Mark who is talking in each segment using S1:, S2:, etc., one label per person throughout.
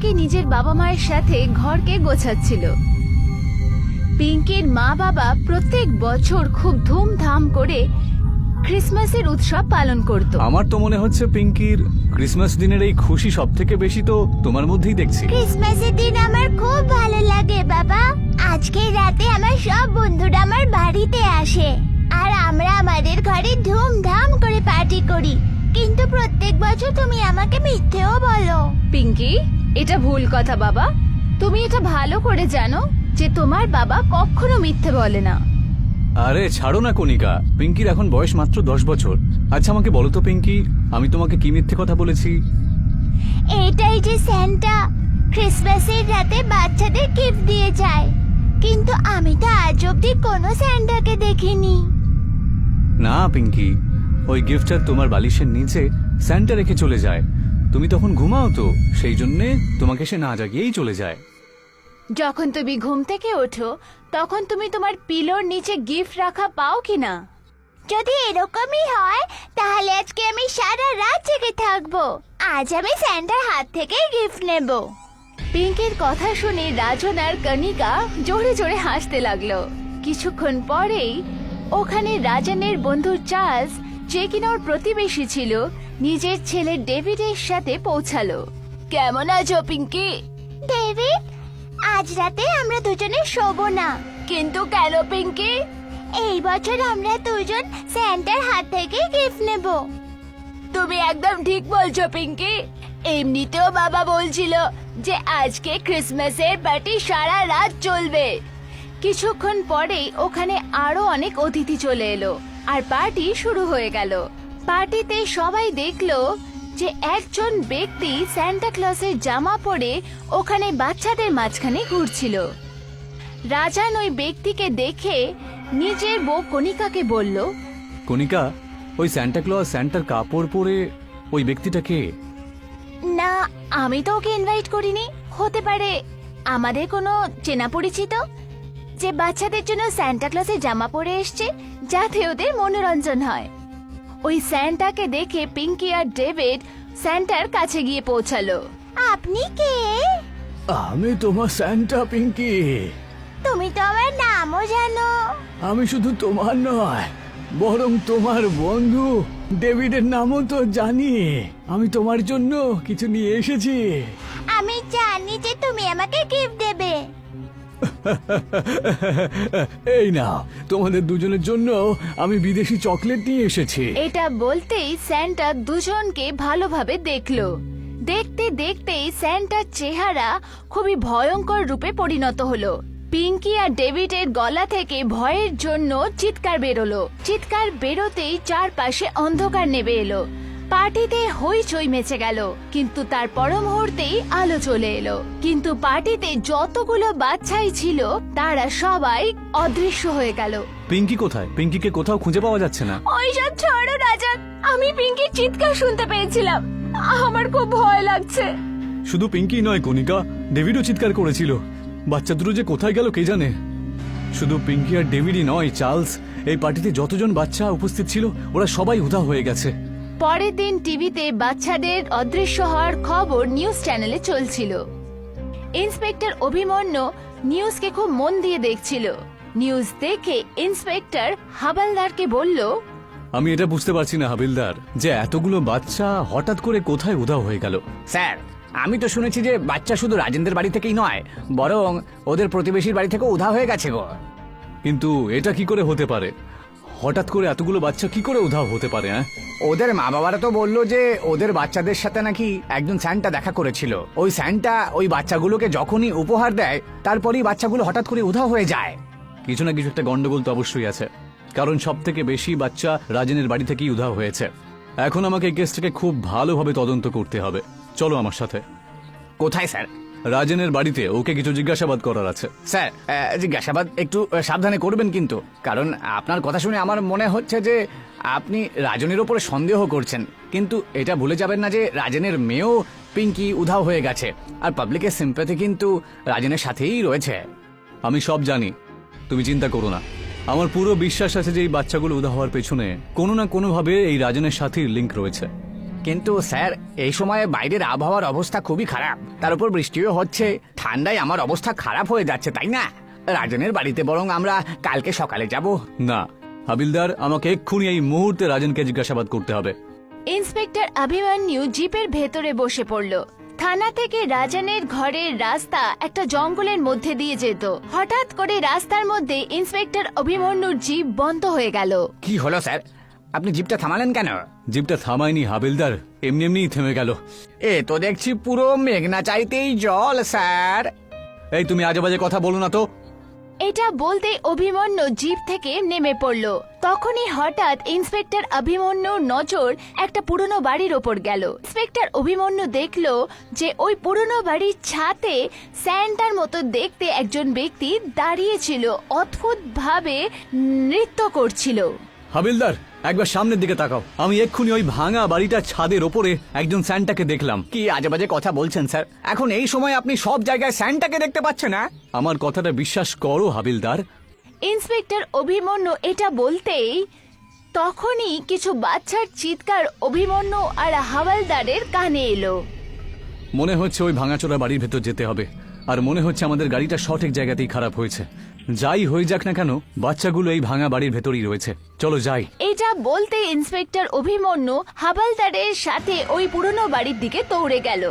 S1: পিঙ্কি নিজের বাবা মায়ের সাথে ঘরকে গোছাচ্ছিল। পিঙ্কির মা বাবা প্রত্যেক বছর খুব ধুমধাম করে ক্রিসমাসের উৎসব পালন করত।
S2: আমার তো মনে হচ্ছে পিঙ্কির ক্রিসমাস দিনের এই খুশি সব থেকে বেশি তো তোমার মধ্যেই দেখছি।
S3: ক্রিসমাসের দিন আমার খুব ভালো লাগে বাবা। আজকে রাতে আমার সব বন্ধুরা আমার বাড়িতে আসে আর আমরা আমাদের ঘরে ধুমধাম করে পার্টি করি। কিন্তু প্রত্যেক বছর তুমি আমাকে মিথ্যেও বলো।
S1: পিঙ্কি, এটা ভুল কথা বাবা। তুমি এটা ভালো করে জানো যে তোমার বাবা কখনো মিথ্যে বলে না।
S2: আরে ছাড়ো না কণিকা, পিঙ্কির এখন বয়স মাত্র 10 বছর। আচ্ছা আমাকে বলো তো পিঙ্কি, আমি তোমাকে কি মিথ্যে কথা বলেছি?
S3: এটাই যে স্যান্টা ক্রিসমাসের রাতে বাচ্চাদের গিফট দিয়ে যায়, কিন্তু আমি তো আজ অব্দি কোনো স্যান্টাকে দেখিনি।
S2: না পিঙ্কি, ওই গিফটটা তোমার বালিশের নিচে স্যান্টা রেখে চলে যায়। তুমি তখন ঘুমাও তো, সেই জন্যে তোমাকে সে না জাগিয়েই চলে যায়।
S1: যখন তুমি ঘুম থেকে ওঠো তখন তুমি তোমার পিলোর নিচে গিফট রাখা পাও কিনা?
S3: যদি এরকমই হয় তাহলে আজকে আমি সারা রাত জেগে থাকবো। আজ আমি স্যান্টার হাত থেকে গিফট নেব।
S1: পিঙ্কির কথা শুনে রাজন আর কণিকা জোরে জোরে হাসতে লাগলো। কিছুক্ষণ পরেই ওখানে রাজনের বন্ধু চার্লস, যে কিনা ওর প্রতিবেশী ছিল, নিজের ছেলে ডেভিডের সাথে পৌঁছালো। কেমন আছো পিঙ্কি?
S3: ডেভিড, আজ রাতে আমরা দুজনে শোবো না।
S1: কিন্তু কেন পিঙ্কি?
S3: এই বছর আমরা দুজন স্যান্টার হাত থেকে গিফট নেব।
S1: তুমি একদম ঠিক বলছো পিঙ্কি। এমনিতেও বাবা বলছিল যে আজকে ক্রিসমাসের পার্টি সারা রাত চলবে। কিছুক্ষণ পরেই ওখানে আরো অনেক অতিথি চলে এলো আর পার্টি শুরু হয়ে গেল। পার্টিতে সবাই দেখলো যে একজন ব্যক্তি সান্টা ক্লসের জামা পরে ওখানে বাচ্চাদের মাঝখানে ঘুরছিল। রাজান ওই ব্যক্তিকে দেখে নিজের বউ কণিকাকে বলল,
S2: কণিকা, ওই স্যান্টা ক্লজ স্যান্টার কাপড় পরে ওই ব্যক্তিটা কে?
S1: না, আমি তো ওকে ইনভাইট করিনি। হতে পারে আমাদের কোনো চেনা পরিচিত, যে বাচ্চাদের জন্য সান্টা ক্লসের জামা পরে এসছে যাতে ওদের মনোরঞ্জন হয়। ওই স্যান্টাকে দেখে পিঙ্কি আর ডেভিড স্যান্টার কাছে গিয়ে পৌঁছালো।
S3: আপনি কে?
S2: আমি তোমার স্যান্টা পিঙ্কি।
S3: তুমি তো আমার নামও জানো।
S2: আমি শুধু তোমার নয়, বরং তোমার বন্ধু ডেভিডের নামও তো জানি। আমি তোমার জন্য কিছু নিয়ে এসেছি।
S3: আমি জানি যে তুমি আমাকে গিফট দেবে।
S2: এই না, তোমাদের দুজনের জন্য আমি বিদেশি চকলেট নিয়ে এসেছি।
S1: এটা বলতেই স্যান্টা দুজনকে ভালোভাবে দেখলো। দেখতে দেখতেই স্যান্টার চেহারা খুবই ভয়ঙ্কর রূপে পরিণত হলো। পিঙ্কি আর ডেভিডের গলা থেকে ভয়ের জন্য চিৎকার বেরোলো। চিৎকার বেরোতেই চারপাশে অন্ধকার নেমে এলো। পার্টিতে হইচই মেচে গেল, কিন্তু তার পর মুহূর্তেই আলো চলে এলো। কিন্তু পার্টিতে যতগুলো বাচ্চাই ছিল তারা সবাই অদৃশ্য হয়ে গেল।
S2: পিঙ্কি কোথায়? পিঙ্কিকে কোথাও খুঁজে পাওয়া যাচ্ছে না।
S1: ওইসব ছাড়ো রাজান, আমি পিঙ্কির চিৎকার শুনতে পেয়েছিলাম। আমার খুব ভয় লাগছে।
S2: শুধু পিঙ্কি নয় কণিকা, ডেভিডও চিৎকার করেছিল। বাচ্চা দুটো যে কোথায় গেল কে জানে। শুধু পিঙ্কি আর ডেভিডই নয়, চার্লস, এই পার্টিতে যতজন বাচ্চা উপস্থিত ছিল ওরা সবাই উধাও হয়ে গেছে।
S1: পরের দিন টিভিতে বাচ্চাদের অদৃশ্য হওয়ার খবর নিউজ চ্যানেলে চলছিল। ইন্সপেক্টর অভিমন্যু নিউজকে খুব মন দিয়ে দেখছিল। নিউজ দেখে ইন্সপেক্টর হাবালদারকে বলল,
S2: আমি এটা বুঝতে পারছি না হাবিলদার, যে এতগুলো বাচ্চা হঠাৎ করে কোথায় উধাও হয়ে গেল।
S4: স্যার, আমি তো শুনেছি যে বাচ্চা শুধু রাজেন্দ্রের বাড়ি থেকেই নয়, বরং ওদের প্রতিবেশীর বাড়ি থেকেও উধাও হয়ে গেছে গো।
S2: কিন্তু এটা কি করে হতে পারে? হঠাৎ করে এতগুলো বাচ্চা কি করে উধাও হতে পারে?
S4: ওদের মা বাবারা তো বললো যে ওদের বাচ্চাদের সাথে নাকি একজন স্যান্টা দেখা করেছিল। ওই স্যান্টা ওই বাচ্চাগুলোকে যখনই উপহার দেয় তারপরেই বাচ্চাগুলো হঠাৎ করে উধাও হয়ে যায়।
S2: কিছু না কিছু একটা গন্ডগোল তো অবশ্যই আছে, কারণ সব থেকে বেশি বাচ্চা রাজেনের বাড়ি থেকেই উধাও হয়েছে। এখন আমাকে এই কেসটাকে খুব ভালোভাবে তদন্ত করতে হবে। চলো আমার সাথে।
S4: কোথায় স্যার?
S2: রাজেনের বাড়িতে, ওকে কিছু জিজ্ঞাসাবাদ করার আছে।
S4: স্যার, জিজ্ঞাসাবাদ একটু সাবধানে করবেন কিন্তু, কারণ আপনার কথা শুনে আমার মনে হচ্ছে যে আপনি রাজনের ওপরে সন্দেহ করছেন। কিন্তু এটা ভুলে যাবেন না যে রাজনের মেয়েও পিঙ্কি উধাও হয়ে গেছে, আর পাবলিকের সিম্প্যাথি কিন্তু রাজনের সাথেই রয়েছে।
S2: আমি সব জানি, তুমি চিন্তা করো না। আমার পুরো বিশ্বাস আছে যে এই বাচ্চাগুলো উধাও হওয়ার পেছনে কোনো না কোনোভাবে এই রাজনের সাথেই লিঙ্ক রয়েছে।
S4: কিন্তু স্যার এই সময়ে বাইরের আবহাওয়ার অবস্থা খুবই খারাপ, তার উপর বৃষ্টিও হচ্ছে, ঠান্ডায় আমার অবস্থা খারাপ হয়ে যাচ্ছে, তাই না? রাজনের বাড়িতে বরং আমরা কালকে সকালে যাব।
S2: না হাবিলদার, আমাকে এক্ষুনি এই মুহূর্তে রাজনকে জিজ্ঞাসাবাদ করতে হবে।
S1: ইন্সপেক্টর অভিমন্যু জিপের ভেতরে বসে পড়ল। থানা থেকে রাজনের ঘরের রাস্তা একটা জঙ্গলের মধ্যে দিয়ে যেত। হঠাৎ করে রাস্তার মধ্যে ইন্সপেক্টর অভিমন্যুর জিপ বন্ধ হয়ে গেল।
S4: কি হলো স্যার, আপনি জিপটা থামালেন কেন?
S2: জিপটা থামায়নি হাবিলদার, এমনি এমনিই থেমে গেল।
S4: এ তো দেখছি পুরো মেঘনা চাইতেই জল স্যার।
S2: এই তুমি আজে বাজে কথা বলো না তো।
S1: এটা বলতে অভিমন্যু জিপ থেকে নেমে পড়ল। তখনই হঠাৎ ইন্সপেক্টর অভিমন্যুর নজর একটা পুরনো বাড়ির ওপর গেল। ইন্সপেক্টর অভিমন্যু দেখল যে ওই পুরনো বাড়ির ছাদে স্যান্টার মতো দেখতে একজন ব্যক্তি দাঁড়িয়েছিল, অদ্ভুত ভাবে নৃত্য করছিল।
S2: হাবিলদার একবার সামনের দিকে তাকাও, আমি এক্ষুনি ওই ভাঙা বাড়িটার ছাদের ওপরে একজন স্যান্টাকে দেখলাম।
S4: কি আজে বাজে কথা বলছেন স্যার? এখন এই সময় আপনি সব জায়গায় স্যান্টাকে দেখতে পাচ্ছেন না?
S2: আমার কথাটা বিশ্বাস করো হাবিলদার।
S1: ইন্সপেক্টর অভিমন্যু এটা বলতেই তখনই কিছু বাচ্চার চিৎকার অভিমন্যু আর হাওয়ালদারের কানে এলো।
S2: মনে হচ্ছে ওই ভাঙাচোরা বাড়ির ভেতর যেতে হবে, আর মনে হচ্ছে আমাদের গাড়িটা সঠিক জায়গাতেই খারাপ হয়েছে। যাই হয়ে যাক না কেন, বাচ্চাগুলো এই ভাঙা বাড়ির ভেতরই রয়েছে, চলো যাই।
S1: এটা বলতে ইন্সপেক্টর অভিমন্যু হাওয়ালদারের সাথে ওই পুরনো বাড়ির দিকে দৌড়ে গেল।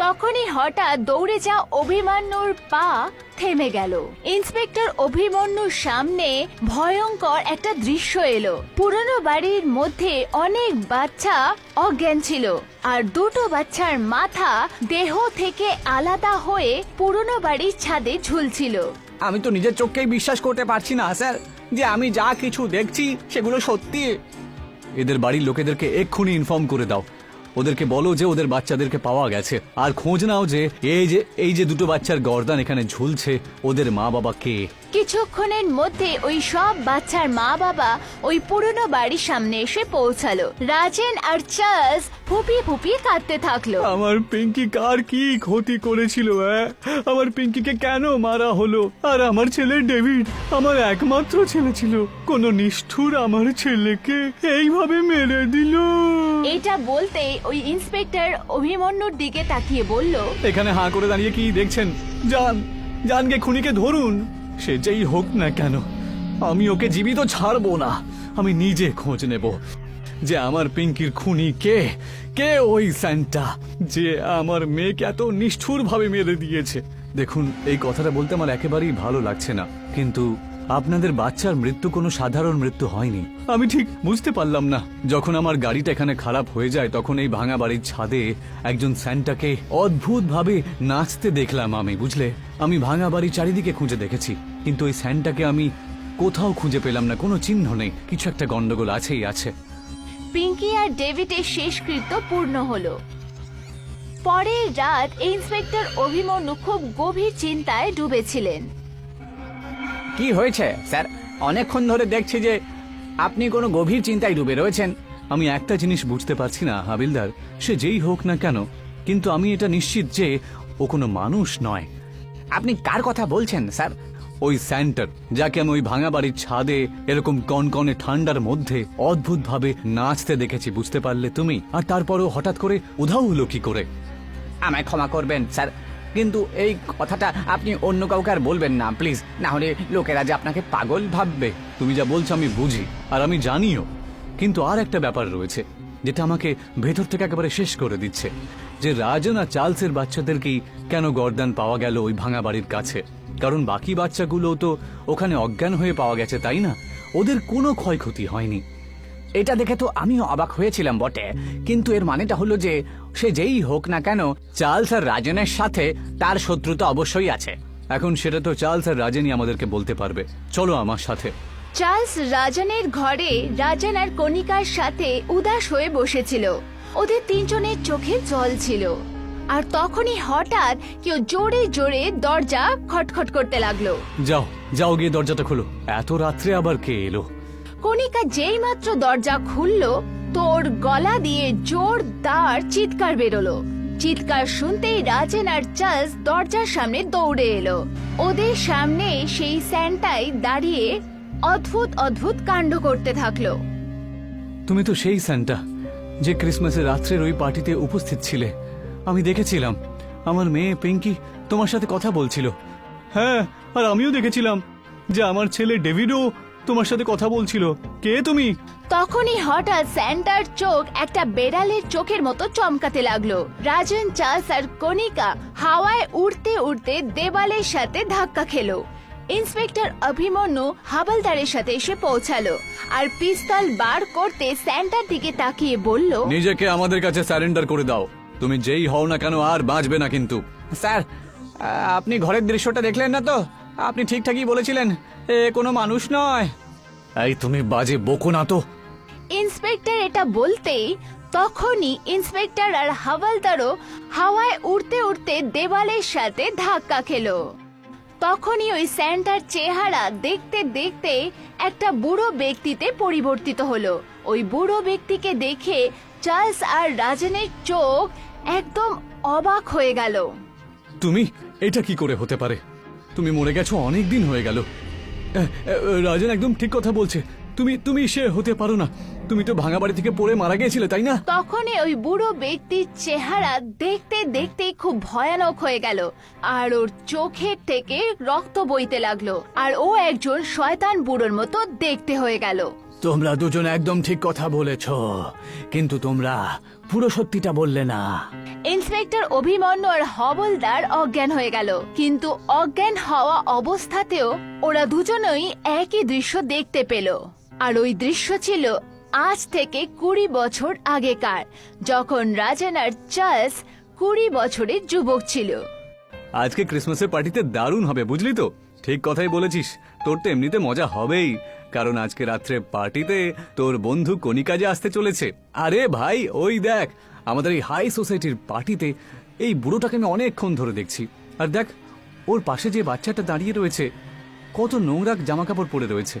S1: তখনই হঠাৎ দৌড়ে যাওয়া অভিমন্যুর পা থেমে গেল। ইন্সপেক্টর অভিমন্যুর সামনে ভয়ঙ্কর একটা দৃশ্য এলো। পুরনো বাড়ির মধ্যে অনেক বাচ্চা অজ্ঞান ছিল, আর দুটো বাচ্চার মাথা দেহ থেকে আলাদা হয়ে পুরনো বাড়ির ছাদে ঝুলছিল।
S4: আমি তো নিজের চোখকেই বিশ্বাস করতে পারছি না স্যার, যে আমি যা কিছু দেখছি সেগুলো সত্যি।
S2: এদের বাড়ির লোকেদেরকে এক্ষুনি ইনফর্ম করে দাও, ওদেরকে বলো যে ওদের বাচ্চাদেরকে পাওয়া গেছে, আর খোঁজ নাও যে এই যে দুটো বাচ্চার গর্দান এখানে ঝুলছে, ওদের মা বাবা কে।
S1: কিছুক্ষণের মধ্যে ওই সব বাচ্চার মা বাবা ওই পুরনো বাড়ির সামনে এসে পৌঁছালো। রাজেন আর চার্লস ফুপিয়ে ফুপিয়ে কাঁদতে থাকলো।
S2: আমার পিঙ্কি কার কি ক্ষতি করেছিল? আমার পিঙ্কিকে কেন মারা হলো? আর আমার ছেলে ডেভিড, আমার একমাত্র ছেলে ছিল, কোন নিষ্ঠুর আমার ছেলেকে এইভাবে মেরে দিল।
S1: এটা বলতে ওই ইন্সপেক্টর অভিমন্যুর দিকে তাকিয়ে বলল,
S2: এখানে হাঁ করে দাঁড়িয়ে কি দেখছেন? জানকে খুনিকে ধরুন, সে যেই হোক না কেন, আমি ওকে জীবিত ছাড়বো না। আমি নিজে খোঁজ নেব যে আমার পিঙ্কির খুনি কে, কে ওই স্যান্টা যে আমার মেয়েকে এত নিষ্ঠুর ভাবে মেরে দিয়েছে। দেখুন, এই কথাটা বলতে আমার একেবারেই ভালো লাগছে না, কিন্তু আপনাদের বাচ্চার মৃত্যু কোনো সাধারণ মৃত্যু হয়নি। আমি ঠিক বুঝতে পারলাম না, যখন আমার গাড়িটা এখানে খারাপ হয়ে যায় তখন এই ভাঙা বাড়ির ছাদে একজন স্যান্টাকে অদ্ভুত ভাবে নাচতে দেখলাম আমি, বুঝলে? আমি ভাঙা বাড়ির চারিদিকে খুঁজে দেখেছি, কিন্তু ওই স্যান্টাকে আমি কোথাও খুঁজে পেলাম না, কোনো চিহ্ন নেই। কিছু একটা গন্ডগোল আছেই আছে।
S1: পিঙ্কি আর ডেভিডের শেষকৃত্য পূর্ণ হলো। পরের রাত ইন্সপেক্টর অভিমন্যু খুব গভীর চিন্তায় ডুবেছিলেন।
S4: কি হয়েছে স্যার? অনেকক্ষণ ধরে দেখছি যে আপনি কোনো গভীর চিন্তায় ডুবে রয়েছেন।
S2: আমি একটা জিনিস বুঝতে পারছি না হাবিলদার, সে যেই হোক না কেন, কিন্তু আমি এটা নিশ্চিত যে ও কোনো মানুষ নয়।
S4: আপনি কার কথা বলছেন স্যার?
S2: ওই স্যান্টার, যাকে আমি ওই ভাঙা বাড়ির ছাদে এরকম কনকনে ঠান্ডার মধ্যে অদ্ভুত ভাবে নাচতে দেখেছি, বুঝতে পারলে তুমি? আর তারপরও হঠাৎ করে উধাও হলো কি করে?
S4: আমায় ক্ষমা করবেন স্যার, কিন্তু এই কথাটা আপনি অন্য কাউকে আর বলবেন না প্লিজ, না হলে লোকেরা যে আপনাকে পাগল ভাববে।
S2: তুমি যা বলছো আমি বুঝি, আর আমি জানিও, কিন্তু আর একটা ব্যাপার রয়েছে যেটা আমাকে ভেতর থেকে একেবারে শেষ করে দিচ্ছে, যে রাজন আর চার্লসের বাচ্চাদেরকেই কেন গর্দান পাওয়া গেল ওই ভাঙা বাড়ির কাছে? কারণ বাকি বাচ্চাগুলো তো ওখানে অজ্ঞান হয়ে পাওয়া গেছে, তাই না? ওদের কোনো ক্ষয়ক্ষতি হয়নি।
S4: এটা দেখে তো আমিও অবাক হয়েছিলাম বটে, কিন্তু এর মানেটা হলো যে সে যেই হোক না কেন, চার্লস আর রাজনের সাথে তার শত্রুতা অবশ্যই আছে।
S2: এখন সেটা তো চার্লস আর রাজেনই আমাদেরকে বলতে পারবে। চলো আমার সাথে।
S1: চার্লস রাজনের ঘরে রাজন আর কণিকার সাথে উদাস হয়ে বসেছিল। ওদের তিনজনের চোখে জল ছিল। আর তখনই হঠাৎ কেউ জোরে জোরে দরজা খটখট করতে লাগলো।
S2: যাও যাও, গিয়ে দরজাটা খোলো। এত রাত্রে আবার কে এলো?
S1: কণিকা যেই মাত্র দরজা খুললো, তোর গলা দিয়ে জোরদার চিৎকার বেরোলো। চিৎকার শুনতেই রাজেন আর চার্লস দরজার সামনে দৌড়ে এলো। ওদের সামনে সেই স্যান্টাই দাঁড়িয়ে অদ্ভুত অদ্ভুত কাণ্ড করতে থাকলো।
S2: তুমি তো সেই স্যান্টা যে ক্রিসমাসের রাত্রের ওই পার্টিতে উপস্থিত ছিলে। আমি দেখেছিলাম আমার মেয়ে পিঙ্কি তোমার সাথে কথা বলছিল। হ্যাঁ, আর আমিও দেখেছিলাম যে আমার ছেলে ডেভিডও তোমার সাথে কথা বলছিল। কে তুমি?
S1: তখনই হঠাৎ স্যান্টার চোখ একটা বেড়ালের চোখের মতো চমকাতে লাগলো। রাজন, চার্লস আর কনিকা হাওয়ায় উড়তে উড়তে দেওয়ালের সাথে ধাক্কা খেলো। ইন্সপেক্টর অভিমন্যু হাবলদারের সাথে এসে পৌঁছালো আর পিস্তল বার করতে স্যান্টার দিকে তাকিয়ে বলল,
S2: নিজেকে আমাদের কাছে সারেন্ডার করে দাও। তুমি যেই হও না কেন আর বাঁচবে না কিন্তু।
S4: স্যার, আপনি ঘরের দৃশ্যটা দেখলেন না তো? আপনি ঠিকঠাকই বলেছিলেন, এ কোনো মানুষ নয়।
S2: এই তুমি বাজে বকো না তো।
S1: ইন্সপেক্টর এটা বলতেই তখনই ইন্সপেক্টর আর হাওলদারও হাওয়ায় উড়তে উড়তে দেওয়ালের সাথে ধাক্কা খেলো। তখনই ওই স্যান্টার চেহারা দেখতে দেখতে একটা বুড়ো ব্যক্তিতে পরিবর্তিত হলো। ওই বুড়ো ব্যক্তিকে দেখে চার্লস আর রাজনের চোখ একদম অবাক হয়ে গেল।
S2: তুমি এটা কি করে হতে পারে? তুমি মরে গেছো অনেক দিন হয়ে গেল। রাজন একদম ঠিক কথা বলছে। তুমি সে হতে পারো না। তুমি তো ভাঙা বাড়ি থেকে পড়ে মারা গিয়েছিলে, তাই না?
S1: তখনই ওই বুড়ো ব্যক্তির চেহারা দেখতে দেখতে খুব ভয়ানক হয়ে গেল আর ওর চোখের থেকে রক্ত বইতে লাগলো আর ও একজন শয়তান বুড়োর মতো দেখতে হয়ে গেল।
S4: তোমরা দুজন একদম ঠিক কথা বলেছ, কিন্তু তোমরা পুরো সত্যিটা বললে না।
S1: ইন্সপেক্টর অভিমন্যু আর হবলদার অজ্ঞান হয়ে গেল, কিন্তু অজ্ঞান হওয়া অবস্থাতেও ওরা দুজনেই একই দৃশ্য দেখতে পেল। আর ওই দৃশ্য ছিল আজ থেকে 20 বছর আগেকার, যখন রাজন আর চার্লস 20 বছরের যুবক ছিল।
S2: আজকে ক্রিসমাসের পার্টিতে দারুণ হবে, বুঝলি তো? ঠিক কথাই বলেছিস। তোর তো এমনিতে মজা হবেই, কারণ আজকে রাত্রে পার্টিতে তোর বন্ধু কনিকা যে আসতে চলেছে। আরে ভাই, ওই দেখ, আমাদের এই হাই সোসাইটির পার্টিতে এই বুড়োটাকে আমি অনেকক্ষণ ধরে দেখছি। আর দেখ, ওর পাশে যে বাচ্চাটা দাঁড়িয়ে রয়েছে, কত নোংরা জামা কাপড় পরে রয়েছে।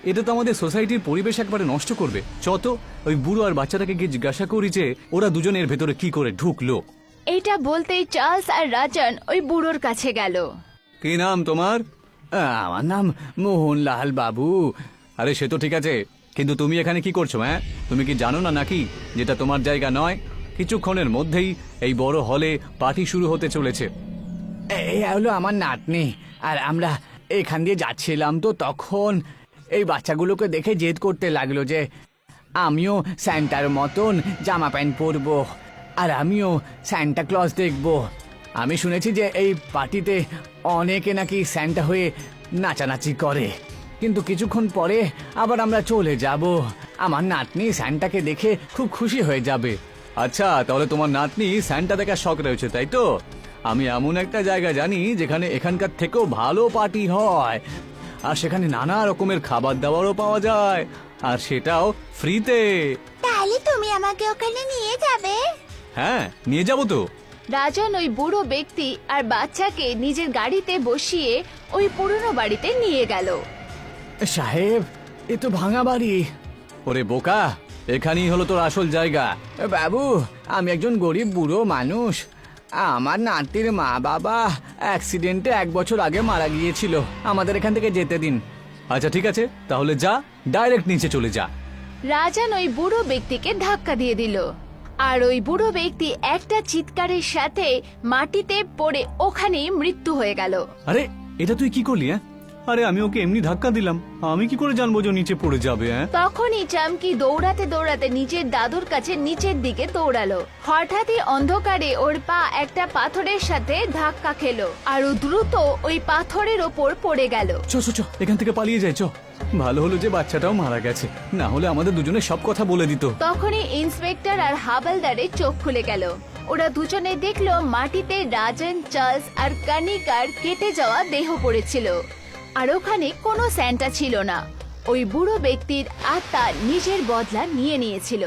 S2: এটা তো আমাদের সোসাইটির পরিবেশ একবারে নষ্ট করবে। চত ওই বুড়ো আর বাচ্চাটাকে গিয়ে জিজ্ঞাসা করি যে ওরা দুজনের ভেতরে কি করে ঢুকলো।
S1: এইটা বলতেই চার্লস আর রাজন ওই বুড়োর কাছে গেল।
S2: কি নাম তোমার?
S4: আমার নাম মোহনলাল বাবু।
S2: আরে সে তো ঠিক আছে, কিন্তু তুমি এখানে কি করছো? হ্যাঁ, তুমি কি জানো না নাকি যেটা তোমার জায়গা নয়? কিছুক্ষণের মধ্যেই এই বড় হলে পার্টি শুরু হতে চলেছে।
S4: এই হলো আমার নাতনি, আর আমরা এখান দিয়ে যাচ্ছিলাম তো তখন এই বাচ্চাগুলোকে দেখে জেদ করতে লাগলো যে আমিও স্যান্টার মতন জামা প্যান্ট পরবো আর আমিও স্যান্টা ক্লজ দেখবো। আমি শুনেছি যে এই পার্টিতে অনেকে নাকি স্যান্টা হয়ে নাচানাচি করে, কিন্তু কিছুক্ষণ পরে আবার আমরা চলে যাব। আমার নাতনি স্যান্টাকে দেখে খুব খুশি হয়ে যাবে।
S2: আচ্ছা, তাহলে তোমার নাতনি স্যান্টা দেখার শখ রয়েছে, তাই তো? আমি এমন একটা জায়গা জানি যেখানে এখানকার থেকেও ভালো পার্টি হয়, আর সেখানে নানা রকমের খাবার দাবারও পাওয়া যায়, আর সেটাও ফ্রিতে।
S3: তাহলে তুমি আমাকে ওখানে নিয়ে যাবে?
S2: হ্যাঁ, নিয়ে যাবো তো।
S1: রাজন ওই বুড়ো ব্যক্তি আর বাচ্চাকে নিজের গাড়িতে বসিয়ে ওই পুরনো বাড়িতে নিয়ে গেল।
S4: সাহেব, এ তো ভাঙা বাড়ি।
S2: ওরে বোকা, এখানেই হলো তোর আসল জায়গা।
S4: বাবু, আমি একজন গরিব বুড়ো মানুষ। আমার নাতির মা বাবা অ্যাক্সিডেন্টে 1 বছর আগে মারা গিয়েছিল। আমাদের এখান থেকে যেতে দিন।
S2: আচ্ছা ঠিক আছে, তাহলে যা, ডাইরেক্ট নিচে চলে যা।
S1: রাজন ওই বুড়ো ব্যক্তিকে ধাক্কা দিয়ে দিল আর ওই বুড়ো ব্যক্তি একটা চিৎকারের সাথে মাটিতে পড়ে ওখানেই মৃত্যু হয়ে গেল।
S2: আরে এটা তুই কি করলি? হ্যাঁ, আরে আমি ওকে এমনি ধাক্কা দিলাম, আমি কি করে জানবো যে ও নিচে পড়ে যাবে? হ্যাঁ,
S1: তখনই চামকি দৌড়াতে দৌড়াতে নিজের দাদুর কাছে নিচের দিকে দৌড়ালো। হঠাৎই অন্ধকারে ওর পা একটা পাথরের সাথে ধাক্কা খেলো আর ও দ্রুত ওই পাথরের ওপর পড়ে গেল।
S2: চ চ চ, এখান থেকে পালিয়ে যাই। চ, ভালো হলো যে বাচ্চাটাও মারা গেছে, না হলে আমাদের দুজনের সব কথা বলে দিত।
S1: তখনই ইন্সপেক্টর আর হাবলদারের চোখ খুলে গেল। ওরা দুজনে দেখলো মাটিতে রাজন, চার্লস আর কনিকার কেটে যাওয়া দেহ পড়েছিল, আর ওখানে কোনো স্যান্টা ছিল না। ওই বুড়ো ব্যক্তির আত্মা নিজের বদলা নিয়ে নিয়েছিল।